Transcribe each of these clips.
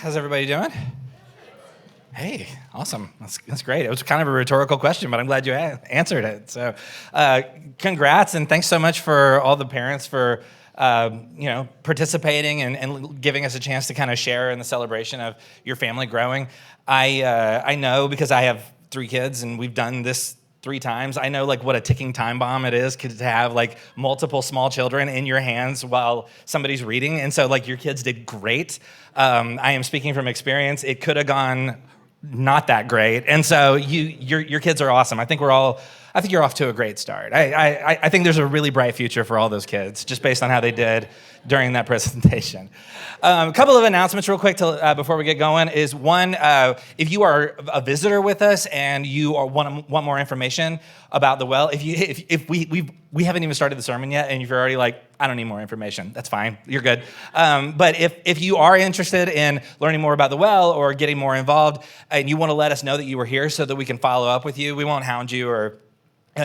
How's everybody doing? Hey, awesome. That's great. It was kind of a rhetorical question, but I'm glad you answered it. So congrats, and thanks so much for all the parents for participating and giving us a chance to kind of share in the celebration of your family growing. I know because I have 3 kids, and we've done this 3 times. I know like what a ticking time bomb it is to have like multiple small children in your hands while somebody's reading. And so like your kids did great. I am speaking from experience. It could have gone not that great. And so your kids are awesome. I think you're off to a great start. I think there's a really bright future for all those kids just based on how they did during that presentation. A couple of announcements real quick before we get going is one, if you are a visitor with us and you want more information about the well, if we haven't even started the sermon yet and if you're already like, I don't need more information, that's fine, you're good. But if you are interested in learning more about the well or getting more involved and you want to let us know that you were here so that we can follow up with you, we won't hound you or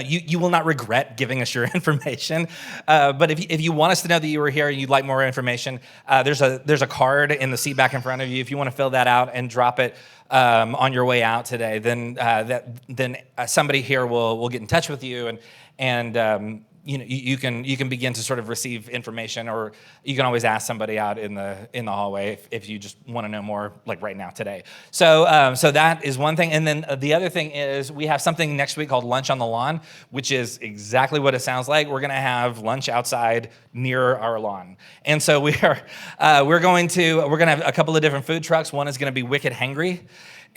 you will not regret giving us your information. But if you want us to know that you were here and you'd like more information, there's a card in the seat back in front of you. If you want to fill that out and drop it on your way out today, then somebody here will get in touch with you and you can begin to sort of receive information, or you can always ask somebody out in the hallway if you just want to know more, like right now today. So that is one thing, and then the other thing is we have something next week called Lunch on the Lawn, which is exactly what it sounds like. We're going to have lunch outside near our lawn, and so we're going to have a couple of different food trucks. One is going to be Wicked Hangry.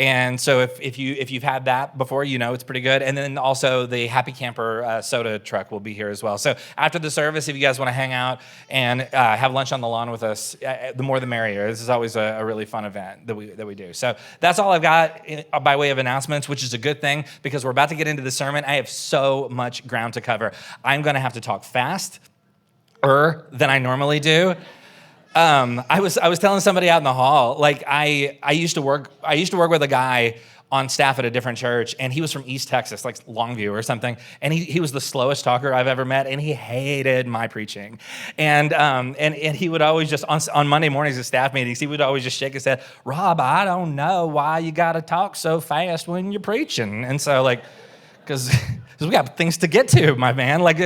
And so if you've had that before, you know it's pretty good. And then also the Happy Camper soda truck will be here as well. So after the service, if you guys want to hang out and have lunch on the lawn with us, the more the merrier. This is always a really fun event that we do. So that's all I've got by way of announcements, which is a good thing because we're about to get into the sermon. I have so much ground to cover. I'm going to have to talk faster than I normally do. I was telling somebody out in the hall, like I used to work with a guy on staff at a different church, and he was from East Texas, like Longview or something, and he was the slowest talker I've ever met, and he hated my preaching, and he would always just on Monday mornings at staff meetings, he would always just shake his head, Rob, I don't know why you got to talk so fast when you're preaching, and so like, because we got things to get to, my man. Like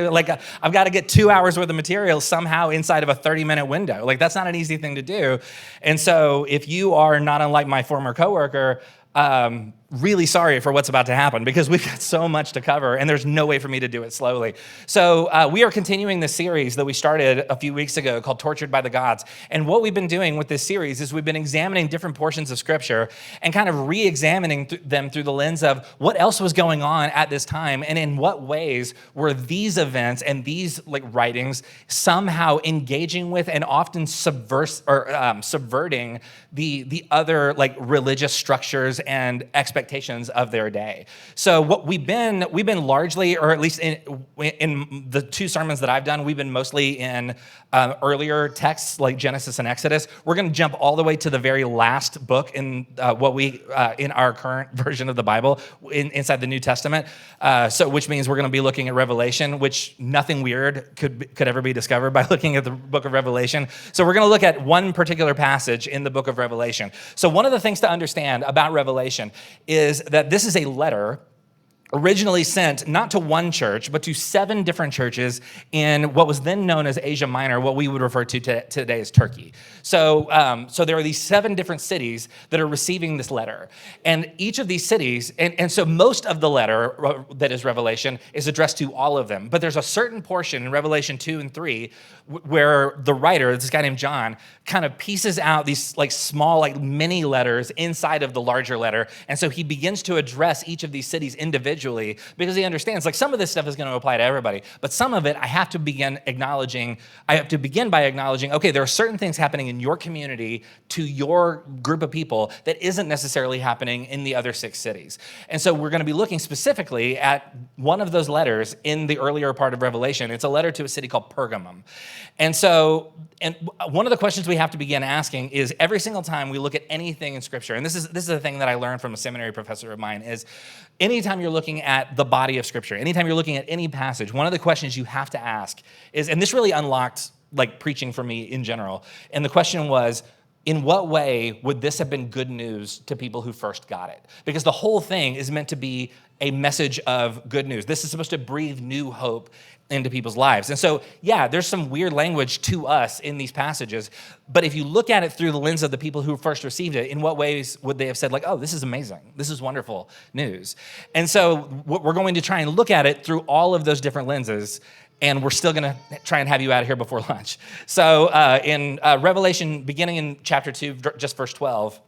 I've got to get 2 hours worth of material somehow inside of a 30-minute window. Like that's not an easy thing to do. And so if you are not unlike my former coworker, really sorry for what's about to happen because we've got so much to cover and there's no way for me to do it slowly. So we are continuing this series that we started a few weeks ago called Tortured by the Gods. And what we've been doing with this series is we've been examining different portions of Scripture and kind of re-examining them through the lens of what else was going on at this time and in what ways were these events and these like writings somehow engaging with and often subverting the other like religious structures and expectations of their day. So what we've been largely, or at least in the 2 sermons that I've done, we've been mostly in earlier texts like Genesis and Exodus. We're going to jump all the way to the very last book in in our current version of the Bible inside the New Testament. So which means we're going to be looking at Revelation, which nothing weird could ever be discovered by looking at the book of Revelation. So we're going to look at one particular passage in the book of Revelation. So one of the things to understand about Revelation is that this is a letter originally sent not to one church, but to 7 different churches in what was then known as Asia Minor, what we would refer to today as Turkey. So there are these 7 different cities that are receiving this letter. And each of these cities, and so most of the letter that is Revelation is addressed to all of them. But there's a certain portion in Revelation 2 and 3 where the writer, this guy named John, kind of pieces out these like small, like mini letters inside of the larger letter. And so he begins to address each of these cities individually because he understands like some of this stuff is going to apply to everybody, but some of it I have to begin by acknowledging, okay, there are certain things happening in your community to your group of people that isn't necessarily happening in the other 6 cities. And so we're going to be looking specifically at one of those letters in the earlier part of Revelation. It's a letter to a city called Pergamum. And one of the questions we have to begin asking is every single time we look at anything in Scripture, and this is the thing that I learned from a seminary professor of mine, is anytime you're looking at the body of Scripture, anytime you're looking at any passage, one of the questions you have to ask is, and this really unlocked like preaching for me in general, and the question was, in what way would this have been good news to people who first got it? Because the whole thing is meant to be a message of good news. This is supposed to breathe new hope into people's lives. And so, yeah, there's some weird language to us in these passages, but if you look at it through the lens of the people who first received it, in what ways would they have said, like, oh, this is amazing, this is wonderful news? And so we're going to try and look at it through all of those different lenses, and we're still going to try and have you out of here before lunch. So in Revelation, beginning in chapter 2, just verse 12,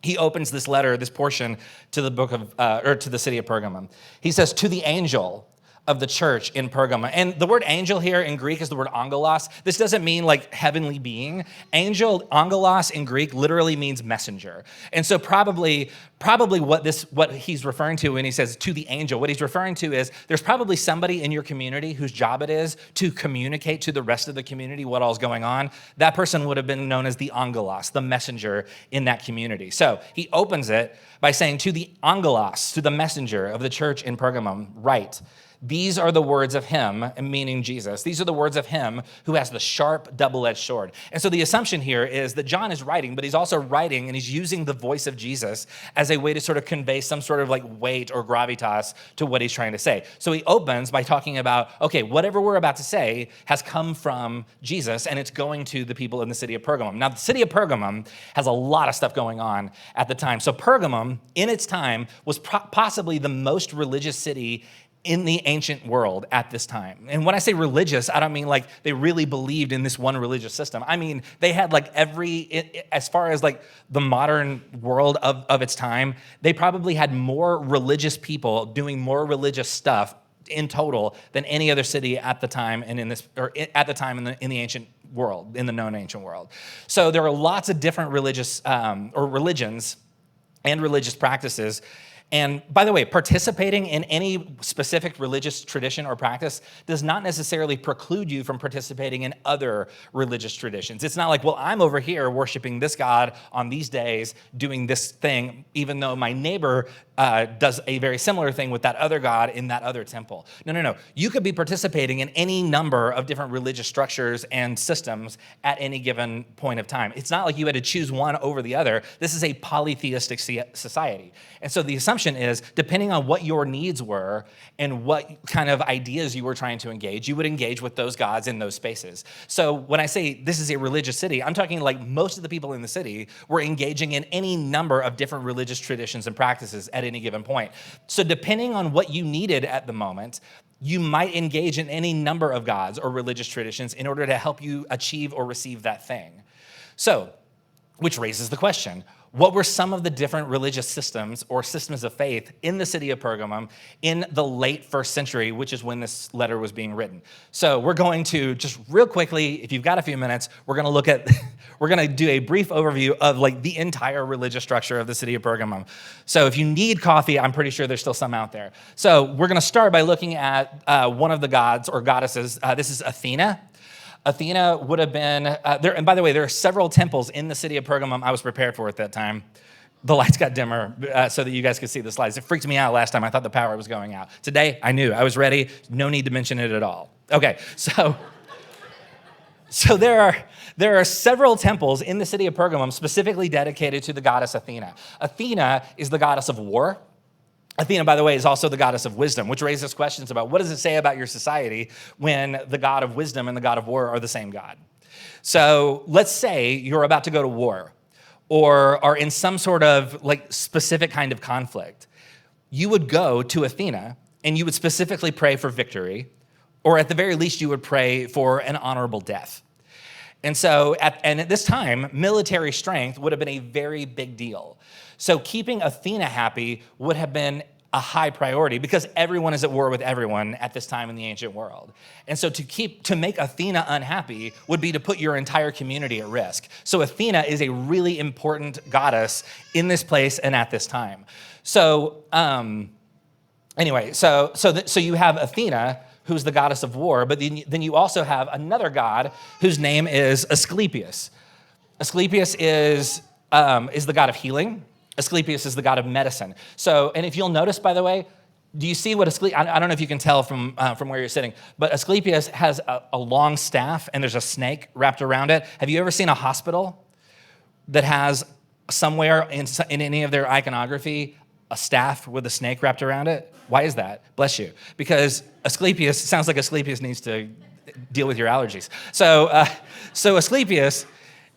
he opens this letter, this portion, to the book of, or to the city of Pergamum. He says, to the angel of the church in Pergamum. And the word angel here in Greek is the word angelos. This doesn't mean like heavenly being. Angel, angelos in Greek literally means messenger. And so probably what he's referring to when he says to the angel, what he's referring to is there's probably somebody in your community whose job it is to communicate to the rest of the community what all's going on. That person would have been known as the angelos, the messenger in that community. So he opens it by saying, to the angelos, to the messenger of the church in Pergamum, write, these are the words of him, meaning Jesus. These are the words of him who has the sharp, double-edged sword. And so the assumption here is that John is writing, but he's also writing and he's using the voice of Jesus as a way to sort of convey some sort of like weight or gravitas to what he's trying to say. So he opens by talking about, okay, whatever we're about to say has come from Jesus and it's going to the people in the city of Pergamum. Now, the city of Pergamum has a lot of stuff going on at the time. So Pergamum, in its time, was possibly the most religious city in the ancient world at this time. And when I say religious, I don't mean like they really believed in this one religious system. I mean, they had like as far as like the modern world of its time, they probably had more religious people doing more religious stuff in total than any other city at the time and in the ancient world, in the known ancient world. So there are lots of different religious or religions and religious practices. And by the way, participating in any specific religious tradition or practice does not necessarily preclude you from participating in other religious traditions. It's not like, well, I'm over here worshiping this God on these days, doing this thing, even though my neighbor does a very similar thing with that other God in that other temple. No. You could be participating in any number of different religious structures and systems at any given point of time. It's not like you had to choose one over the other. This is a polytheistic society. And so the assumption is, depending on what your needs were and what kind of ideas you were trying to engage, you would engage with those gods in those spaces. So when I say this is a religious city, I'm talking like most of the people in the city were engaging in any number of different religious traditions and practices at any given point. So depending on what you needed at the moment, you might engage in any number of gods or religious traditions in order to help you achieve or receive that thing. So, which raises the question, what were some of the different religious systems or systems of faith in the city of Pergamum in the late first century, which is when this letter was being written? So we're going to just real quickly, if you've got a few minutes, we're going to do a brief overview of like the entire religious structure of the city of Pergamum. So if you need coffee, I'm pretty sure there's still some out there. So we're going to start by looking at one of the gods or goddesses. This is Athena. Athena would have been there. And by the way, there are several temples in the city of Pergamum I was prepared for at that time. The lights got dimmer so that you guys could see the slides. It freaked me out last time. I thought the power was going out. Today, I knew. I was ready. No need to mention it at all. Okay, so there are several temples in the city of Pergamum specifically dedicated to the goddess Athena. Athena is the goddess of war. Athena, by the way, is also the goddess of wisdom, which raises questions about what does it say about your society when the god of wisdom and the god of war are the same god? So let's say you're about to go to war or are in some sort of like specific kind of conflict. You would go to Athena and you would specifically pray for victory, or at the very least, you would pray for an honorable death. And so at this time, military strength would have been a very big deal. So keeping Athena happy would have been a high priority because everyone is at war with everyone at this time in the ancient world. And so to make Athena unhappy would be to put your entire community at risk. So Athena is a really important goddess in this place and at this time. So anyway, so you have Athena, who's the goddess of war, but then you also have another god whose name is Asclepius. Asclepius is the god of healing. Asclepius is the god of medicine. So, and if you'll notice, by the way, do you see what I don't know if you can tell from where you're sitting, but Asclepius has a long staff and there's a snake wrapped around it. Have you ever seen a hospital that has somewhere in any of their iconography a staff with a snake wrapped around it? Why is that? Bless you. Because Asclepius, it sounds like Asclepius needs to deal with your allergies. So Asclepius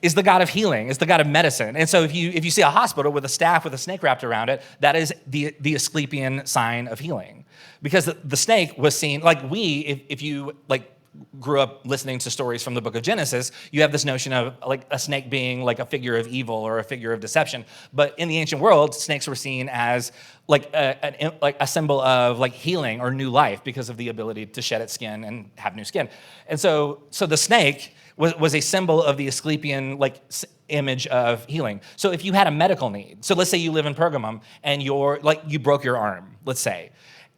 is the god of healing, is the god of medicine. And so if you see a hospital with a staff with a snake wrapped around it, that is the Asclepian sign of healing. Because the snake was seen, like if you like grew up listening to stories from the book of Genesis, you have this notion of like a snake being like a figure of evil or a figure of deception. But in the ancient world, snakes were seen as like a symbol of like healing or new life because of the ability to shed its skin and have new skin. And so the snake was a symbol of the Asclepian like image of healing. So if you had a medical need, so let's say you live in Pergamum and you broke your arm, let's say,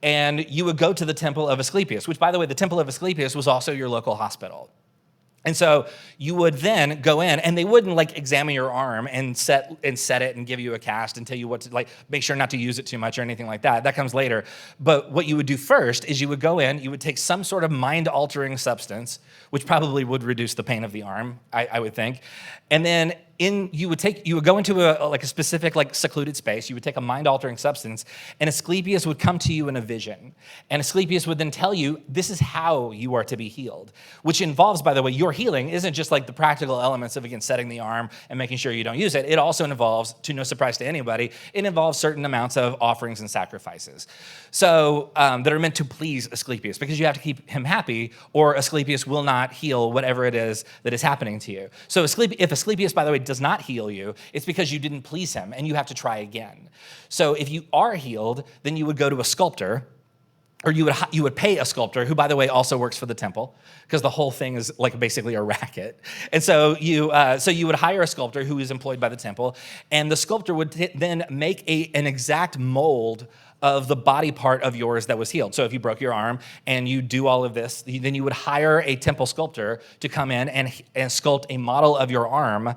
and you would go to the temple of Asclepius, which, by the way, the temple of Asclepius was also your local hospital. And so you would then go in, and they wouldn't like examine your arm and set it and give you a cast and tell you what to like make sure not to use it too much or anything like that. That comes later. But what you would do first is you would go in, you would take some sort of mind-altering substance, which probably would reduce the pain of the arm, I would think, and then you would go into a specific like secluded space. You would take a mind-altering substance, and Asclepius would come to you in a vision, and Asclepius would then tell you this is how you are to be healed, which involves, by the way, your healing isn't just like the practical elements of, again, setting the arm and making sure you don't use it. It also involves, to no surprise to anybody, it involves certain amounts of offerings and sacrifices. So that are meant to please Asclepius, because you have to keep him happy, or Asclepius will not heal whatever it is that is happening to you. So if Asclepius, by the way, does not heal you, it's because you didn't please him, and you have to try again. So if you are healed, then you would go to a sculptor, or you would pay a sculptor, who, by the way, also works for the temple, because the whole thing is like basically a racket. And so you would hire a sculptor who is employed by the temple, and the sculptor would then make an exact mold of the body part of yours that was healed. So if you broke your arm and you do all of this, then you would hire a temple sculptor to come in and sculpt a model of your arm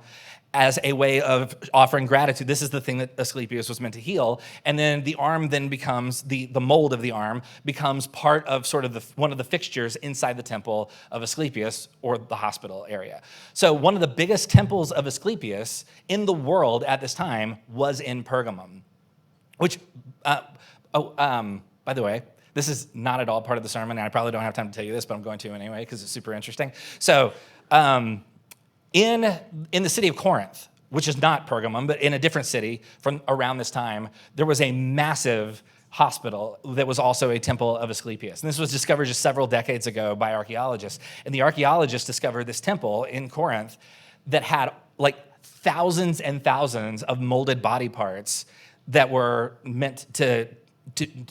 as a way of offering gratitude. This is the thing that Asclepius was meant to heal. And then the arm then becomes, the mold of the arm becomes part of sort of one of the fixtures inside the temple of Asclepius, or the hospital area. So one of the biggest temples of Asclepius in the world at this time was in Pergamum, which, by the way, this is not at all part of the sermon, and I probably don't have time to tell you this, but I'm going to anyway because it's super interesting. So in the city of Corinth, which is not Pergamum, but in a different city from around this time, there was a massive hospital that was also a temple of Asclepius. And this was discovered just several decades ago by archaeologists. And the archaeologists discovered this temple in Corinth that had like thousands and thousands of molded body parts that were meant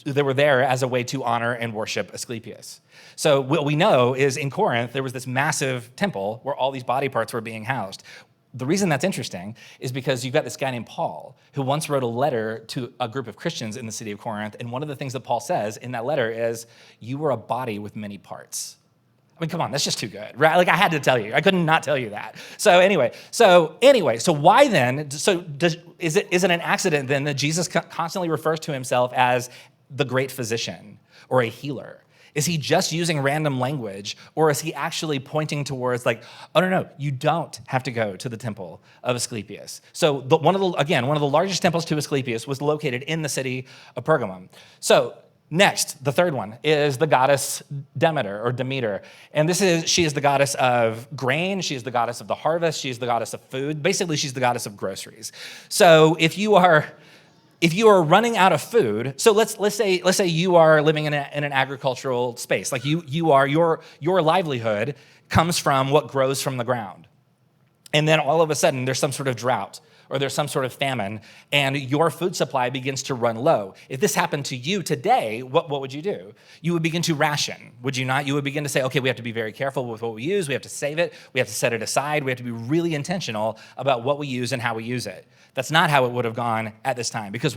they were there as a way to honor and worship Asclepius. So what we know is in Corinth, there was this massive temple where all these body parts were being housed. The reason that's interesting is because you've got this guy named Paul who once wrote a letter to a group of Christians in the city of Corinth. And one of the things that Paul says in that letter is, you were a body with many parts. I mean, come on, that's just too good, right? Like, I had to tell you. I couldn't not tell you that. So anyway, why then? Is it an accident then that Jesus constantly refers to himself as the great physician or a healer? Is he just using random language, or is he actually pointing towards like, oh no, you don't have to go to the temple of Asclepius? So one of the largest temples to Asclepius was located in the city of Pergamum. So next, the third one is the goddess Demeter. And she is the goddess of grain. She is the goddess of the harvest. She is the goddess of food. Basically, she's the goddess of groceries. So if you are running out of food, so let's say you are living in an agricultural space, like your livelihood comes from what grows from the ground. And then all of a sudden there's some sort of drought, or there's some sort of famine, and your food supply begins to run low. If this happened to you today, what would you do? You would begin to ration, would you not? You would begin to say, okay, we have to be very careful with what we use. We have to save it. We have to set it aside. We have to be really intentional about what we use and how we use it. That's not how it would have gone at this time. Because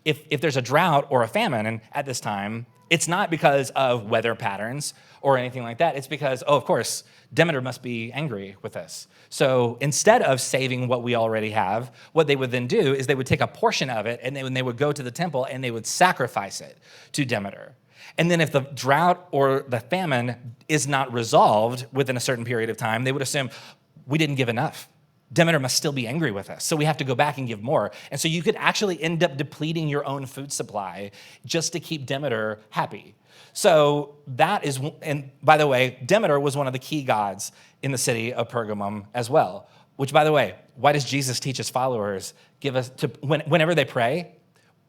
if there's a drought or a famine at this time, it's not because of weather patterns or anything like that. It's because, of course, Demeter must be angry with us. So instead of saving what we already have, what they would then do is they would take a portion of it, and they would go to the temple and they would sacrifice it to Demeter. And then if the drought or the famine is not resolved within a certain period of time, they would assume we didn't give enough. Demeter must still be angry with us, so we have to go back and give more. And so you could actually end up depleting your own food supply just to keep Demeter happy. So that is, and by the way, Demeter was one of the key gods in the city of Pergamum as well, which, by the way, why does Jesus teach his followers whenever they pray,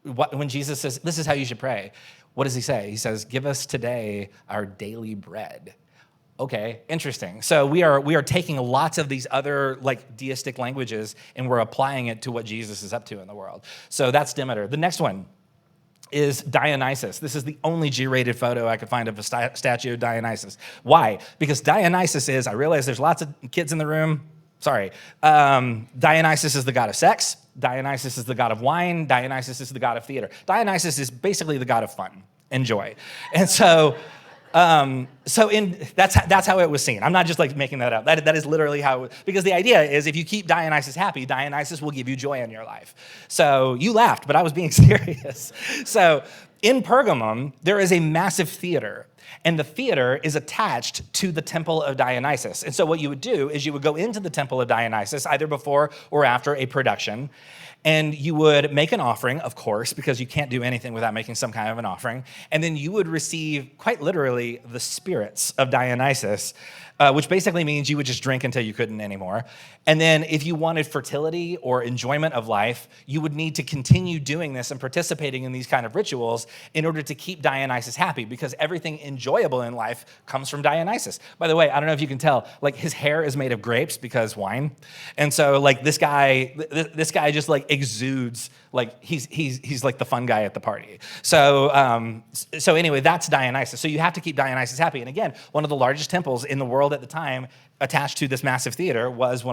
when Jesus says, this is how you should pray, what does he say? He says, give us today our daily bread. Okay, interesting. So we are taking lots of these other like deistic languages and we're applying it to what Jesus is up to in the world. So that's Demeter. The next one is Dionysus. This is the only G-rated photo I could find of a statue of Dionysus. Why? Because Dionysus is, I realize there's lots of kids in the room. Sorry. Dionysus is the god of sex. Dionysus is the god of wine. Dionysus is the god of theater. Dionysus is basically the god of fun and joy. And so... that's how it was seen. I'm not just like making that up. That is literally how, because the idea is if you keep Dionysus happy, Dionysus will give you joy in your life. So you laughed, but I was being serious. So in Pergamum, there is a massive theater, and the theater is attached to the temple of Dionysus. And so what you would do is you would go into the temple of Dionysus either before or after a production, and you would make an offering, of course, because you can't do anything without making some kind of an offering. And then you would receive, quite literally, the spirits of Dionysus, which basically means you would just drink until you couldn't anymore. And then if you wanted fertility or enjoyment of life, you would need to continue doing this and participating in these kind of rituals in order to keep Dionysus happy, because everything enjoyable in life comes from Dionysus. By the way, I don't know if you can tell, like his hair is made of grapes because wine. And so like this guy just like exudes like he's like the fun guy at the party. So anyway, that's Dionysus. So you have to keep Dionysus happy. And again, one of the largest temples in the world at the time, attached to this massive theater, was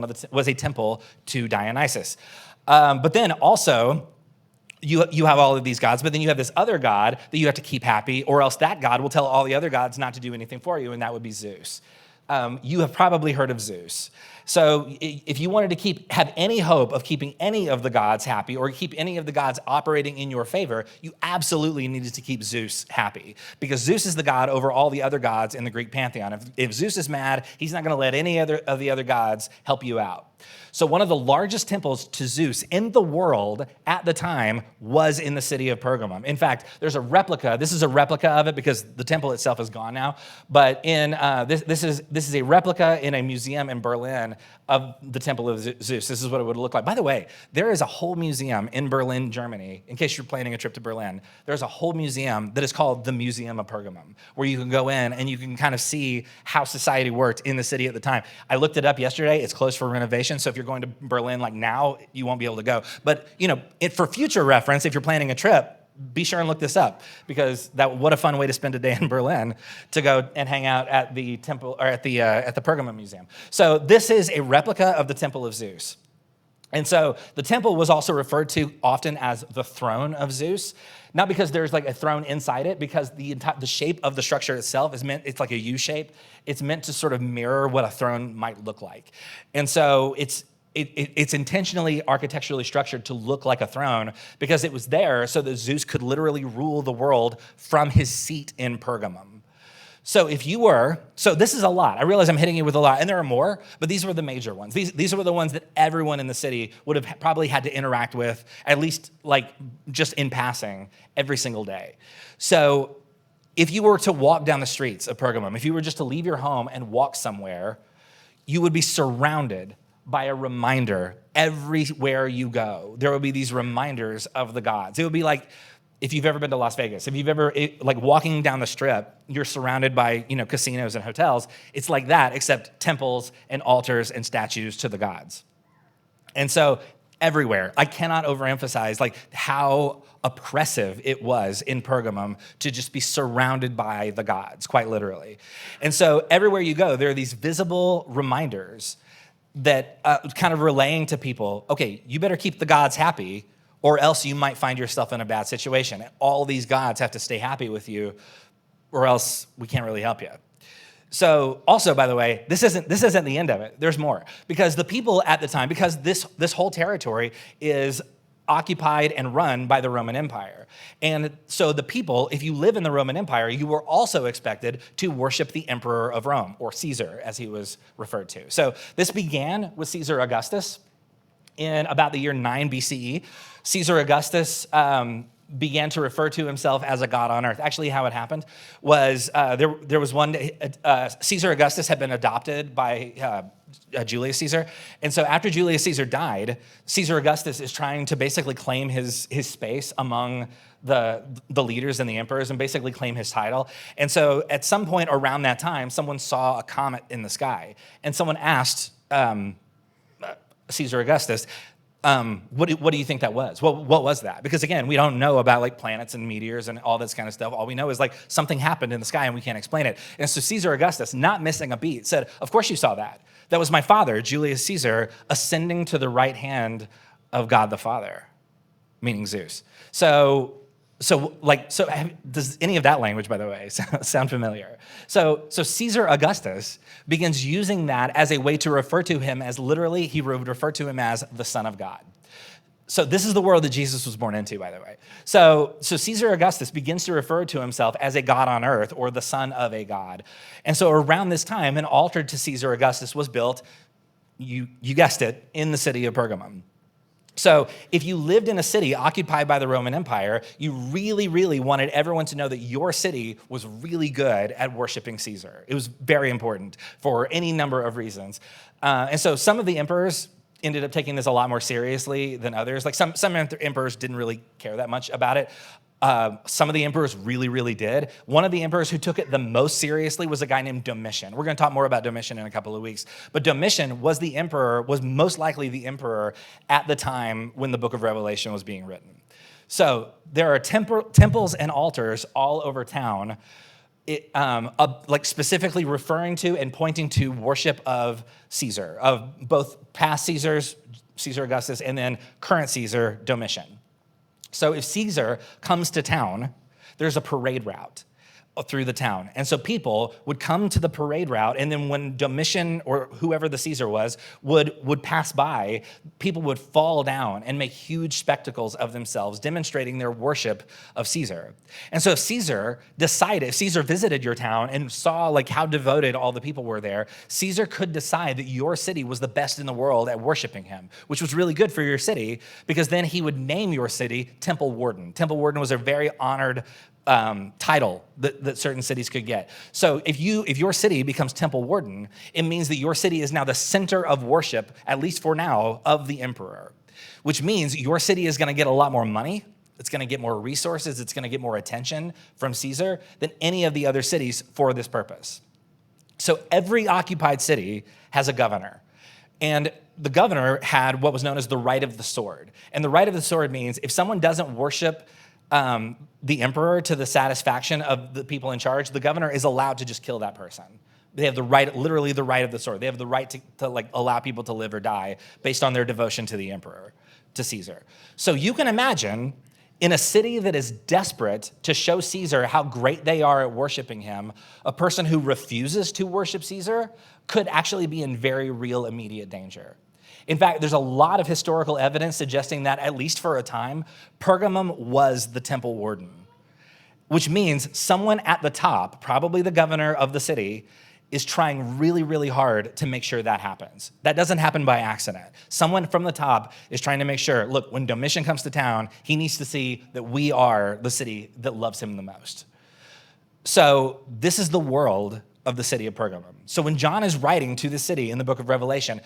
a temple to Dionysus. But then also, you have all of these gods, but then you have this other god that you have to keep happy, or else that god will tell all the other gods not to do anything for you, and that would be Zeus. You have probably heard of Zeus. So if you wanted to have any hope of keeping any of the gods happy or keep any of the gods operating in your favor, you absolutely needed to keep Zeus happy, because Zeus is the god over all the other gods in the Greek pantheon. If Zeus is mad, he's not going to let any other of the other gods help you out. So one of the largest temples to Zeus in the world at the time was in the city of Pergamum. In fact, there's a replica. This is a replica of it because the temple itself is gone now. But this is a replica in a museum in Berlin of the temple of Zeus. This is what it would look like. By the way, there is a whole museum in Berlin, Germany. In case you're planning a trip to Berlin, there's a whole museum that is called the Museum of Pergamum, where you can go in and you can kind of see how society worked in the city at the time. I looked it up yesterday. It's closed for renovation. So if you're going to Berlin like now, you won't be able to go. But for future reference, if you're planning a trip, be sure and look this up, because what a fun way to spend a day in Berlin, to go and hang out at the temple or at the Pergamum Museum. So this is a replica of the temple of Zeus. And so the temple was also referred to often as the throne of Zeus, not because there's like a throne inside it, because the shape of the structure itself it's like a U shape. It's meant to sort of mirror what a throne might look like. And so it's intentionally architecturally structured to look like a throne, because it was there so that Zeus could literally rule the world from his seat in Pergamum. So this is a lot. I realize I'm hitting you with a lot, and there are more, but these were the major ones. These were the ones that everyone in the city would have probably had to interact with, at least like just in passing, every single day. So if you were to walk down the streets of Pergamum, if you were just to leave your home and walk somewhere, you would be surrounded by a reminder everywhere you go. There will be these reminders of the gods. It would be like, if you've ever been to Las Vegas, if you've ever, like walking down the strip, you're surrounded by, casinos and hotels. It's like that, except temples and altars and statues to the gods. And so everywhere, I cannot overemphasize like how oppressive it was in Pergamum to just be surrounded by the gods, quite literally. And so everywhere you go, there are these visible reminders that kind of relaying to people, okay, you better keep the gods happy, or else you might find yourself in a bad situation. All these gods have to stay happy with you, or else we can't really help you. So also, by the way, this isn't the end of it. There's more. Because the people at the time, because this whole territory is occupied and run by the Roman Empire. And so the people, if you live in the Roman Empire, you were also expected to worship the emperor of Rome, or Caesar, as he was referred to. So this began with Caesar Augustus. in about the year 9 BCE, Caesar Augustus began to refer to himself as a god on earth. Actually, how it happened was there was one day, Caesar Augustus had been adopted by Julius Caesar. And so after Julius Caesar died, Caesar Augustus is trying to basically claim his space among the leaders and the emperors and basically claim his title. And so at some point around that time, someone saw a comet in the sky. And someone asked Caesar Augustus, what do you think that was? What was that? Because again, we don't know about like planets and meteors and all this kind of stuff. All we know is like something happened in the sky and we can't explain it. And so Caesar Augustus, not missing a beat, said, of course you saw that. That was my father, Julius Caesar, ascending to the right hand of God the Father, meaning Zeus. So does any of that language, by the way, sound familiar? So Caesar Augustus begins using that as a way to refer to him as literally, he would refer to him as the Son of God. So this is the world that Jesus was born into, by the way. So Caesar Augustus begins to refer to himself as a god on earth or the son of a god. And so around this time, an altar to Caesar Augustus was built, you guessed it, in the city of Pergamum. So if you lived in a city occupied by the Roman Empire, you really, really wanted everyone to know that your city was really good at worshiping Caesar. It was very important for any number of reasons. And so some of the emperors ended up taking this a lot more seriously than others. Like some emperors didn't really care that much about it. Some of the emperors really, really did. One of the emperors who took it the most seriously was a guy named Domitian. We're going to talk more about Domitian in a couple of weeks. But Domitian was most likely the emperor at the time when the book of Revelation was being written. So there are temples and altars all over town, like specifically referring to and pointing to worship of Caesar, of both past Caesars, Caesar Augustus, and then current Caesar, Domitian. So if Caesar comes to town, there's a parade route through the town. And so people would come to the parade route, and then when Domitian or whoever the Caesar was would pass by, people would fall down and make huge spectacles of themselves, demonstrating their worship of Caesar. And so if Caesar visited your town and saw like how devoted all the people were there, Caesar could decide that your city was the best in the world at worshiping him, which was really good for your city, because then he would name your city Temple Warden. Temple Warden was a very honored title that certain cities could get. So if your city becomes Temple Warden, it means that your city is now the center of worship, at least for now, of the emperor, which means your city is going to get a lot more money. It's going to get more resources. It's going to get more attention from Caesar than any of the other cities for this purpose. So every occupied city has a governor. And the governor had what was known as the right of the sword. And the right of the sword means if someone doesn't worship the emperor to the satisfaction of the people in charge, the governor is allowed to just kill that person. They have the right, literally the right of the sword. They have the right to like allow people to live or die based on their devotion to the emperor, to Caesar. So you can imagine in a city that is desperate to show Caesar how great they are at worshiping him, a person who refuses to worship Caesar could actually be in very real immediate danger. In fact, there's a lot of historical evidence suggesting that, at least for a time, Pergamum was the temple warden, which means someone at the top, probably the governor of the city, is trying really, really hard to make sure that happens. That doesn't happen by accident. Someone from the top is trying to make sure, look, when Domitian comes to town, he needs to see that we are the city that loves him the most. So this is the world of the city of Pergamum. So when John is writing to the city in the book of Revelation,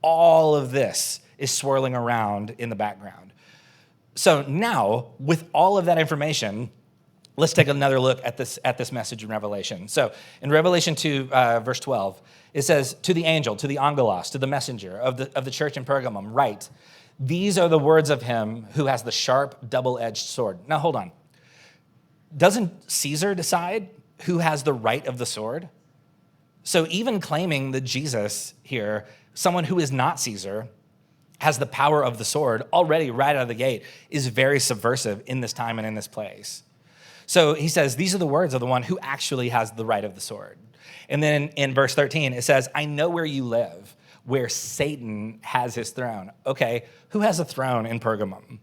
all of this is swirling around in the background. So now, with all of that information, let's take another look at this message in Revelation. So in Revelation 2, verse 12, it says, to the angel, to the angelos, to the messenger of the church in Pergamum, write, these are the words of him who has the sharp, double-edged sword. Now, hold on. Doesn't Caesar decide who has the right of the sword? So even claiming that Jesus here, someone who is not Caesar, has the power of the sword already right out of the gate, is very subversive in this time and in this place. So he says, these are the words of the one who actually has the right of the sword. And then in verse 13, it says, I know where you live, where Satan has his throne. Okay, who has a throne in Pergamum?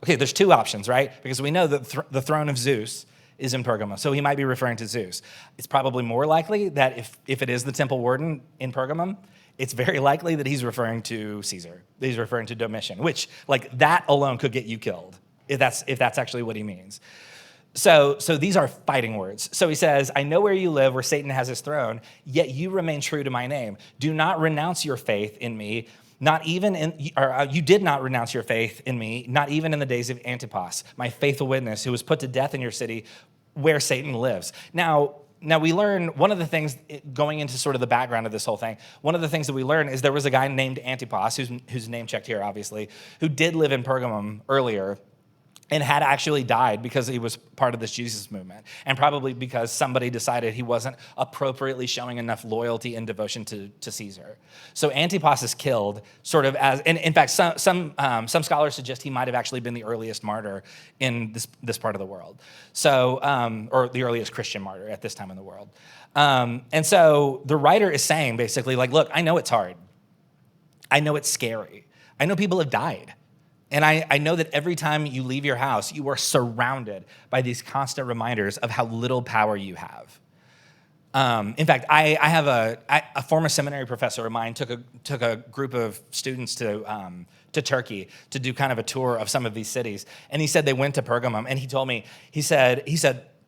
Okay, there's two options, right? Because we know that the throne of Zeus is in Pergamum, so he might be referring to Zeus. It's probably more likely that if it is the temple warden in Pergamum, it's very likely that he's referring to Caesar. That he's referring to Domitian, which like that alone could get you killed if that's actually what he means. So these are fighting words. So he says, I know where you live, where Satan has his throne, yet you remain true to my name. Do not renounce your faith in me, you did not renounce your faith in me, not even in the days of Antipas, my faithful witness, who was put to death in your city where Satan lives. Now we learn one of the things going into sort of the background of this whole thing. One of the things that we learn is there was a guy named Antipas, who's name checked here, obviously, who did live in Pergamum earlier and had actually died because he was part of this Jesus movement, and probably because somebody decided he wasn't appropriately showing enough loyalty and devotion to Caesar. So Antipas is killed, sort of as, and in fact, some scholars suggest he might have actually been the earliest martyr in this part of the world. So, or the earliest Christian martyr at this time in the world. And so the writer is saying basically, like, look, I know it's hard. I know it's scary. I know people have died. And I know that every time you leave your house, you are surrounded by these constant reminders of how little power you have. In fact, I have a former seminary professor of mine took a group of students to Turkey to do kind of a tour of some of these cities. And he said they went to Pergamum, and he told me, he said,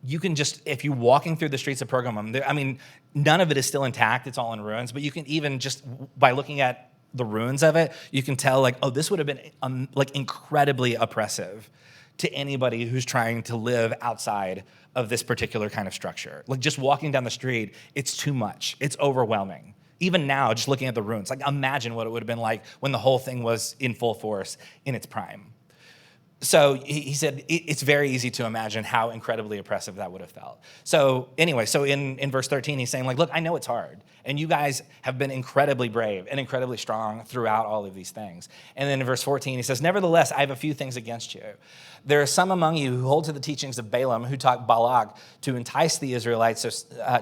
you can just, if you're walking through the streets of Pergamum, I mean, none of it is still intact, it's all in ruins, but you can even just, by looking at the ruins of it, you can tell like, oh, this would have been like incredibly oppressive to anybody who's trying to live outside of this particular kind of structure. Like just walking down the street, it's too much. It's overwhelming. Even now, just looking at the ruins, like imagine what it would have been like when the whole thing was in full force in its prime. So he said it's very easy to imagine how incredibly oppressive that would have felt. So anyway, so in verse 13, he's saying like, look, I know it's hard. And you guys have been incredibly brave and incredibly strong throughout all of these things. And then in verse 14, he says, nevertheless, I have a few things against you. There are some among you who hold to the teachings of Balaam, who taught Balak to entice the Israelites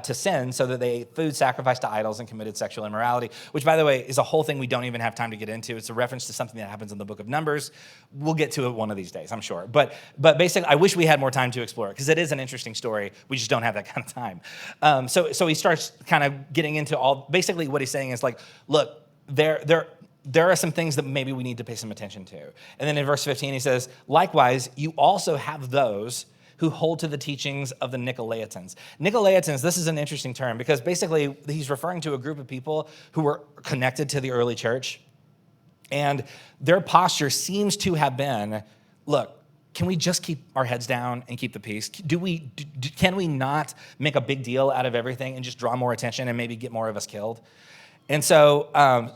to sin so that they ate food sacrificed to idols and committed sexual immorality, which, by the way, is a whole thing we don't even have time to get into. It's a reference to something that happens in the book of Numbers. We'll get to it one of these days, I'm sure. But basically, I wish we had more time to explore it because it is an interesting story. We just don't have that kind of time. So he starts kind of getting into all, basically what he's saying is like, look, there are some things that maybe we need to pay some attention to. And then in verse 15, he says, likewise, you also have those who hold to the teachings of the Nicolaitans. Nicolaitans, this is an interesting term because basically he's referring to a group of people who were connected to the early church. And their posture seems to have been, look, can we just keep our heads down and keep the peace? Can we not make a big deal out of everything and just draw more attention and maybe get more of us killed? And so,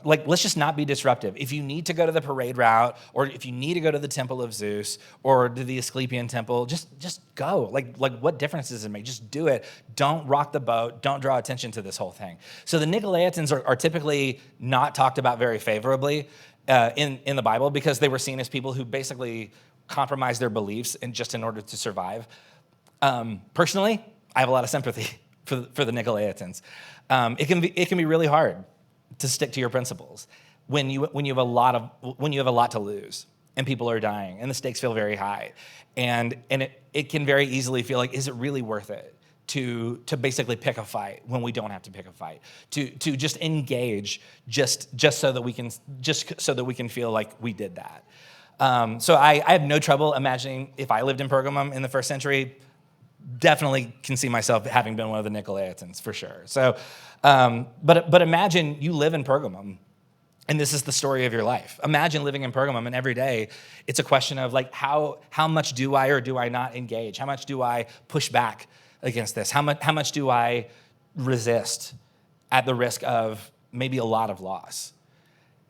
let's just not be disruptive. If you need to go to the parade route, or if you need to go to the temple of Zeus, or to the Asclepian temple, just go. Like, what difference does it make? Just do it. Don't rock the boat. Don't draw attention to this whole thing. So the Nicolaitans are typically not talked about very favorably in the Bible because they were seen as people who basically compromised their beliefs in order to survive. Personally, I have a lot of sympathy for the Nicolaitans. It can be really hard to stick to your principles when you have a lot to lose and people are dying and the stakes feel very high, and it can very easily feel like, is it really worth it to basically pick a fight when we don't have to pick a fight, to just engage just so that we can feel like we did that. So I have no trouble imagining if I lived in Pergamum in the first century. Definitely can see myself having been one of the Nicolaitans for sure. So, but imagine you live in Pergamum, and this is the story of your life. Imagine living in Pergamum, and every day it's a question of like, how much do I or do I not engage? How much do I push back against this? How much do I resist at the risk of maybe a lot of loss?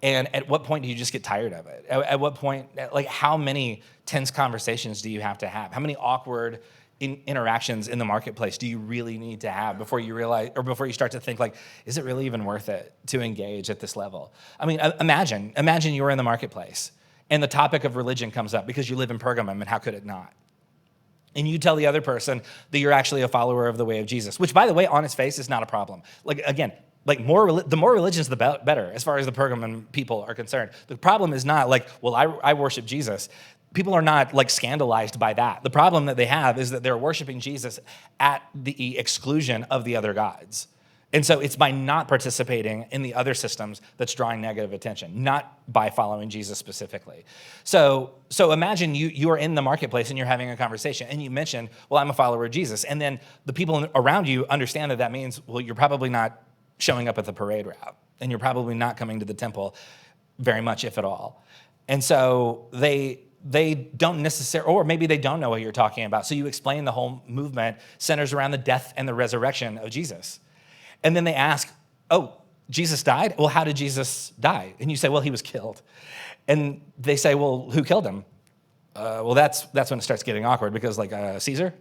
And at what point do you just get tired of it? At what point, like, how many tense conversations do you have to have? How many awkward interactions in the marketplace do you really need to have before you realize, or before you start to think like, is it really even worth it to engage at this level? I mean, imagine you were in the marketplace and the topic of religion comes up because you live in Pergamum, and how could it not? And you tell the other person that you're actually a follower of the way of Jesus, which, by the way, on its face is not a problem. Like, again, like the more religions, the better, as far as the Pergamum people are concerned. The problem is not like, well, I worship Jesus. People are not like scandalized by that. The problem that they have is that they're worshiping Jesus at the exclusion of the other gods. And so it's by not participating in the other systems that's drawing negative attention, not by following Jesus specifically. So imagine you are in the marketplace and you're having a conversation and you mention, well, I'm a follower of Jesus. And then the people around you understand that means, well, you're probably not showing up at the parade route and you're probably not coming to the temple very much, if at all. And so they don't necessarily, or maybe they don't know what you're talking about. So you explain the whole movement centers around the death and the resurrection of Jesus. And then they ask, oh, Jesus died? Well, how did Jesus die? And you say, well, he was killed. And they say, well, who killed him? Well, that's when it starts getting awkward because like Caesar,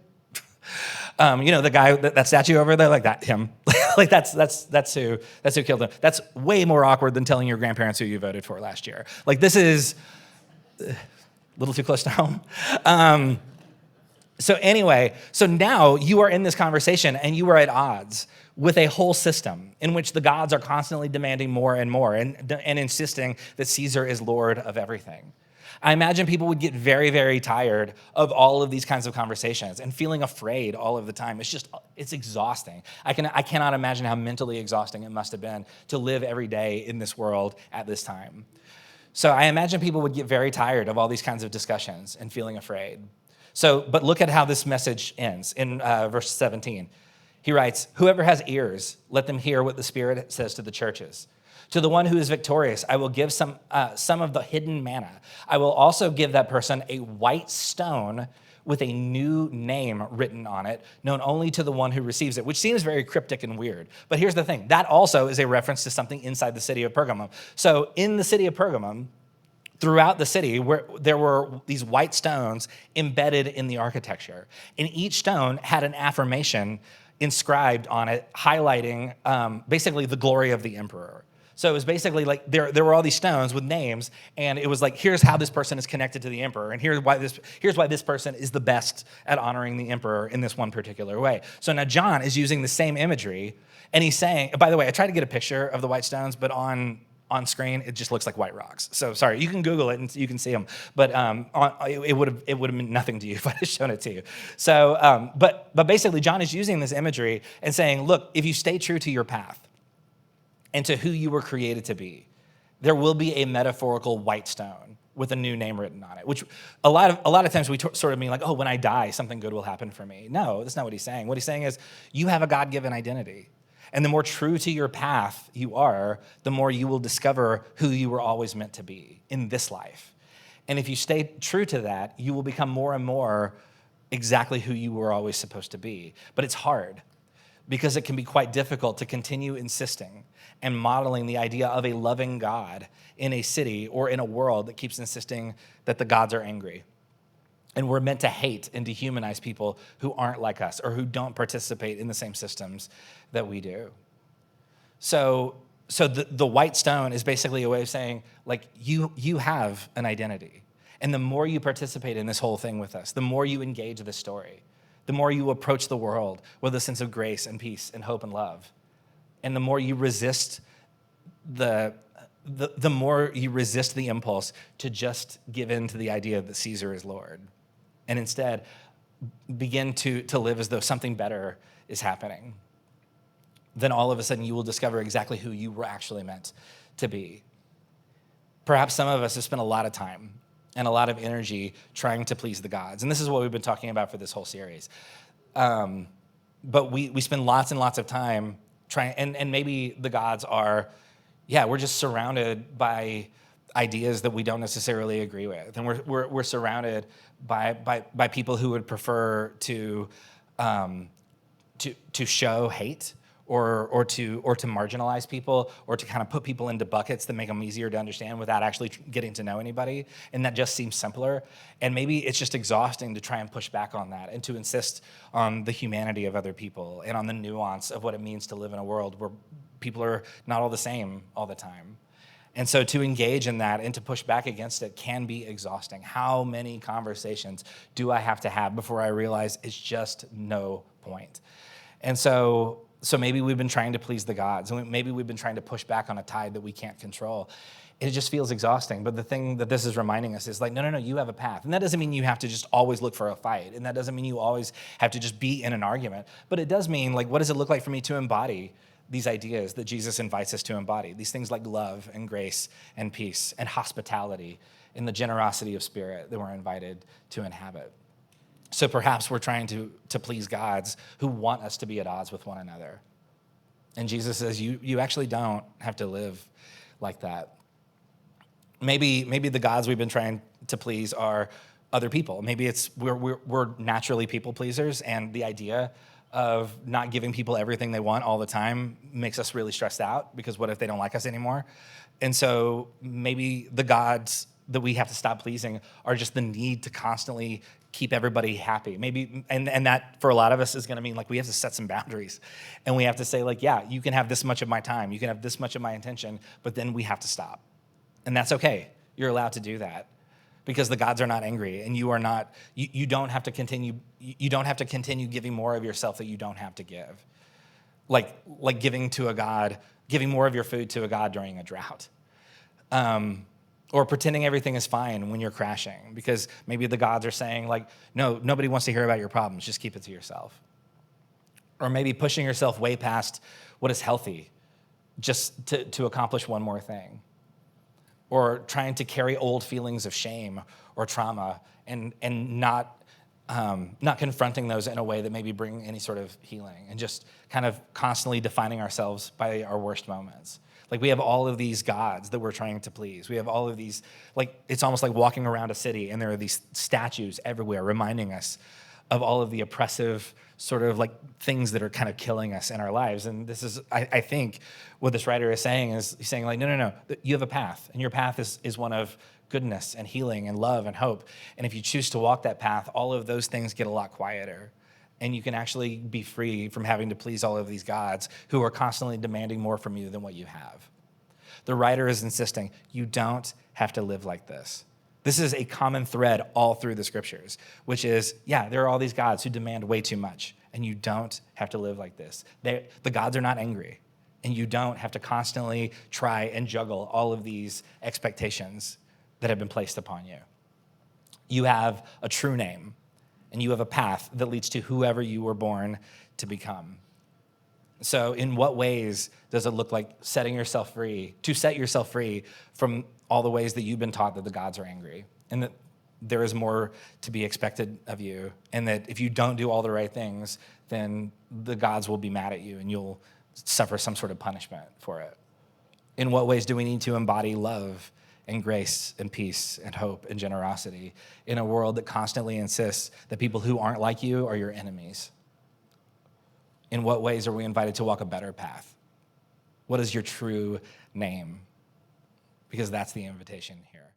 the guy, that statue over there, like that, him. Like that's who killed him. That's way more awkward than telling your grandparents who you voted for last year. Like this is a little too close to home. So now you are in this conversation and you are at odds with a whole system in which the gods are constantly demanding more and more and insisting that Caesar is Lord of everything. I imagine people would get very, very tired of all of these kinds of conversations and feeling afraid all of the time. It's exhausting. I cannot imagine how mentally exhausting it must have been to live every day in this world at this time. So I imagine people would get very tired of all these kinds of discussions and feeling afraid. But look at how this message ends in verse 17. He writes, whoever has ears, let them hear what the Spirit says to the churches. To the one who is victorious, I will give some of the hidden manna. I will also give that person a white stone with a new name written on it, known only to the one who receives it, which seems very cryptic and weird. But here's the thing. That also is a reference to something inside the city of Pergamum. So in the city of Pergamum, throughout the city, where there were these white stones embedded in the architecture. And each stone had an affirmation inscribed on it, highlighting basically the glory of the emperor. So it was basically like there were all these stones with names, and it was like, here's how this person is connected to the emperor, and here's why this person is the best at honoring the emperor in this one particular way. So now John is using the same imagery, and he's saying, by the way, I tried to get a picture of the white stones, but on screen, it just looks like white rocks. So sorry, you can Google it and you can see them. But it would have meant nothing to you if I had shown it to you. So, but basically, John is using this imagery and saying, look, if you stay true to your path and to who you were created to be, there will be a metaphorical white stone with a new name written on it. Which a lot of times we sort of mean like, oh, when I die, something good will happen for me. No, that's not what he's saying. What he's saying is, you have a God-given identity. And the more true to your path you are, the more you will discover who you were always meant to be in this life. And if you stay true to that, you will become more and more exactly who you were always supposed to be. But it's hard because it can be quite difficult to continue insisting and modeling the idea of a loving God in a city or in a world that keeps insisting that the gods are angry. And we're meant to hate and dehumanize people who aren't like us or who don't participate in the same systems that we do. So the white stone is basically a way of saying, like, you have an identity. And the more you participate in this whole thing with us, the more you engage this story, the more you approach the world with a sense of grace and peace and hope and love. And the more you resist the more you resist the impulse to just give in to the idea that Caesar is Lord. And instead, begin to live as though something better is happening. Then all of a sudden, you will discover exactly who you were actually meant to be. Perhaps some of us have spent a lot of time and a lot of energy trying to please the gods. And this is what we've been talking about for this whole series. But we spend lots and lots of time trying, and maybe the gods are, we're just surrounded by ideas that we don't necessarily agree with. And we're surrounded by people who would prefer to show hate or to marginalize people or to kind of put people into buckets that make them easier to understand without actually getting to know anybody. And that just seems simpler. And maybe it's just exhausting to try and push back on that and to insist on the humanity of other people and on the nuance of what it means to live in a world where people are not all the same all the time. And so to engage in that and to push back against it can be exhausting. How many conversations do I have to have before I realize it's just no point? And so maybe we've been trying to please the gods, and maybe we've been trying to push back on a tide that we can't control. It just feels exhausting. But the thing that this is reminding us is like, no, you have a path. And that doesn't mean you have to just always look for a fight. And that doesn't mean you always have to just be in an argument. But it does mean, like, what does it look like for me to embody these ideas that Jesus invites us to embody, these things like love and grace and peace and hospitality and the generosity of spirit that we're invited to inhabit. So perhaps we're trying to please gods who want us to be at odds with one another. And Jesus says, you actually don't have to live like that. Maybe the gods we've been trying to please are other people. Maybe it's we're naturally people pleasers, and the idea of not giving people everything they want all the time makes us really stressed out, because what if they don't like us anymore? And so maybe the gods that we have to stop pleasing are just the need to constantly keep everybody happy. Maybe, and that for a lot of us is gonna mean like we have to set some boundaries, and we have to say like, yeah, you can have this much of my time, you can have this much of my attention, but then we have to stop. And that's okay. You're allowed to do that, because the gods are not angry, and you are not, you don't have to continue giving more of yourself that you don't have to give. Like giving more of your food to a god during a drought. Or pretending everything is fine when you're crashing, because maybe the gods are saying like, no, nobody wants to hear about your problems, just keep it to yourself. Or maybe pushing yourself way past what is healthy just to accomplish one more thing. Or trying to carry old feelings of shame or trauma and not confronting those in a way that maybe bring any sort of healing, and just kind of constantly defining ourselves by our worst moments. Like we have all of these gods that we're trying to please. We have all of these, like it's almost like walking around a city and there are these statues everywhere reminding us of all of the oppressive sort of like things that are kind of killing us in our lives. And this is, I think, what this writer is saying is he's saying like, no, you have a path, and your path is one of goodness and healing and love and hope. And if you choose to walk that path, all of those things get a lot quieter. And you can actually be free from having to please all of these gods who are constantly demanding more from you than what you have. The writer is insisting, you don't have to live like this. This is a common thread all through the scriptures, which is, yeah, there are all these gods who demand way too much, and you don't have to live like this. The gods are not angry, and you don't have to constantly try and juggle all of these expectations that have been placed upon you. You have a true name, and you have a path that leads to whoever you were born to become. So in what ways does it look like setting yourself free, to set yourself free from all the ways that you've been taught that the gods are angry, and that there is more to be expected of you, and that if you don't do all the right things, then the gods will be mad at you and you'll suffer some sort of punishment for it? In what ways do we need to embody love and grace and peace and hope and generosity in a world that constantly insists that people who aren't like you are your enemies? In what ways are we invited to walk a better path? What is your true name? Because that's the invitation here.